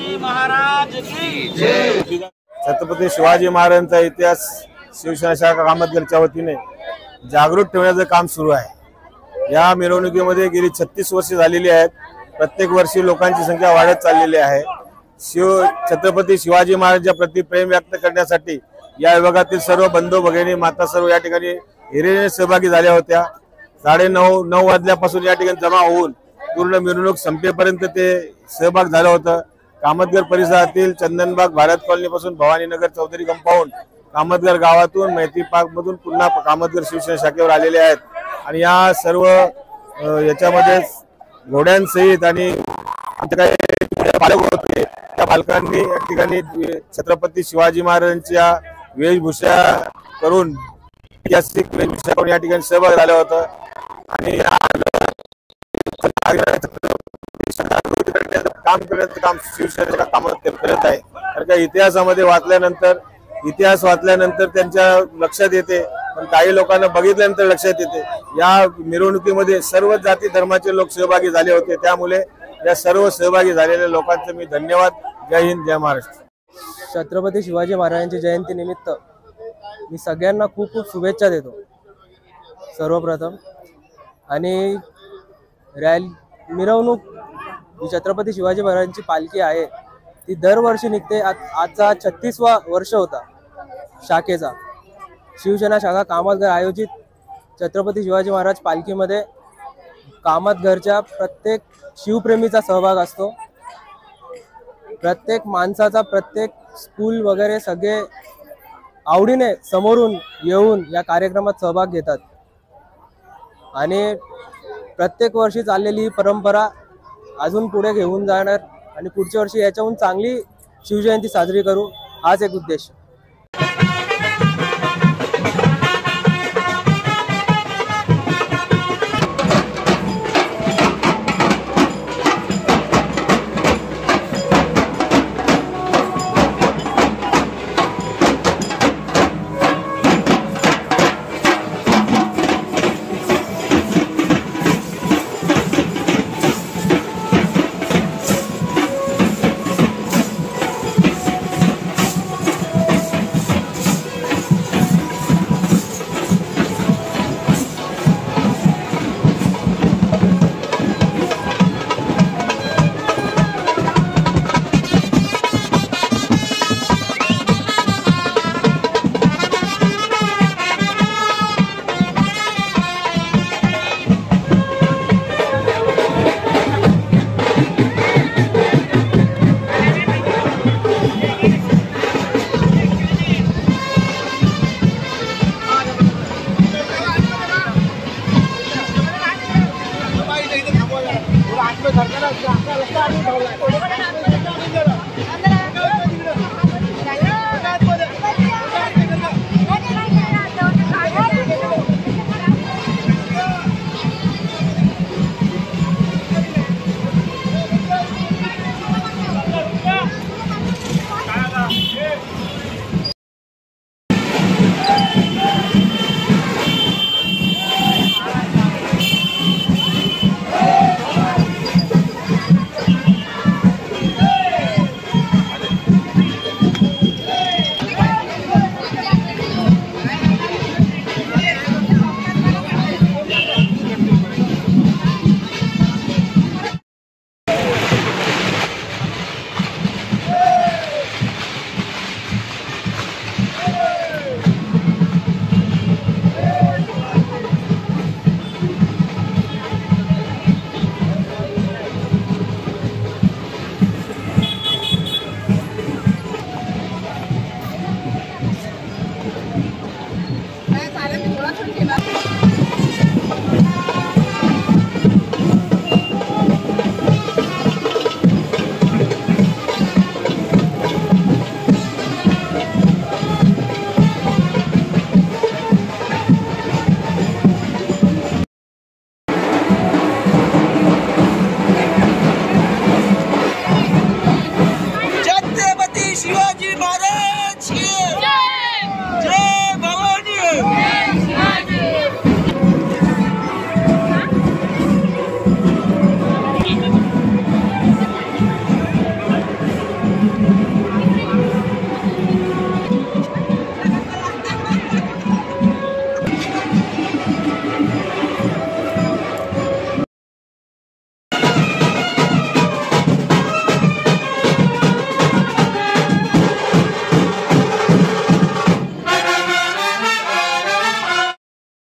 शिवाजी महाराज की जय। छत्रपती शिवाजी महाराजांचा इतिहास शिवसेना शाखा कामतगरच्या वतीने जागृत ठेवण्याचं काम सुरू आहे। या मिरवणुकीमध्ये गेली 36 वर्षे झालेली आहेत। प्रत्येक वर्षी लोकांची संख्या वाढत चाललेली आहे। छत्रपती शिवाजी महाराजांच्या प्रति प्रेम व्यक्त करण्यासाठी या विभागातील सर्व बंधू भगिनी माता सर्व या ठिकाणी हिरिरीने सहभागी झाल्या होत्या। 9:30 वाजल्यापासून या ठिकाणी जमा होऊन पूर्ण मिरवणूक संपेपर्यंत ते सहभाग झालं होतं। कामतगर परिसरातील चंदनबाग भारत कॉलनी पासून भवानीनगर चौधरी कंपाऊंड कामतगर गावातून मैत्री पार्क मधून पुन्हा कामतगर शिवसेना शाखेवर आलेले आहेत आणि या सर्व याच्यामध्ये घोड्यांसहित आणि पालक होते त्या पालकांनी या ठिकाणी छत्रपती शिवाजी महाराजांच्या वेशभूषा करून ऐतिहासिक वेशभूषा करून या ठिकाणी सहभाग झालं होतं आणि काम शिवसेनेच्या कामात करत आहे। कारण का इतिहासामध्ये इतिहास वाचल्यानंतर त्यांच्या लक्षात येते, पण काही लोकांना बघितल्यानंतर लक्षात येते। या मिरवणुकीमध्ये सर्व जाती धर्माचे लोक सहभागी झाले होते, त्यामुळे या सर्व सहभागी झालेल्या लोकांचे मी धन्यवाद। जय हिंद, जय महाराष्ट्र। छत्रपती शिवाजी महाराजांची जयंती निमित्त मी सगळ्यांना खूप खूप शुभेच्छा देतो सर्वप्रथम। आणि मिरवणूक जी छत्रपती शिवाजी महाराजांची पालखी आहे ती दरवर्षी निघते। आजचा 36वा वर्ष होता शाखेचा। शिवसेना शाखा कामतगर आयोजित छत्रपती शिवाजी महाराज पालखीमध्ये कामतगरच्या प्रत्येक शिवप्रेमीचा सहभाग असतो। प्रत्येक माणसाचा, प्रत्येक स्कूल वगैरे सगळे आवडीने समोरून येऊन या कार्यक्रमात सहभाग घेतात आणि प्रत्येक वर्षी चाललेली ही परंपरा अजून पुढे घेऊन जाणार आणि पुढच्या वर्षी याच्याहून चांगली शिवजयंती साजरी करू, हाच एक उद्देश। सरकार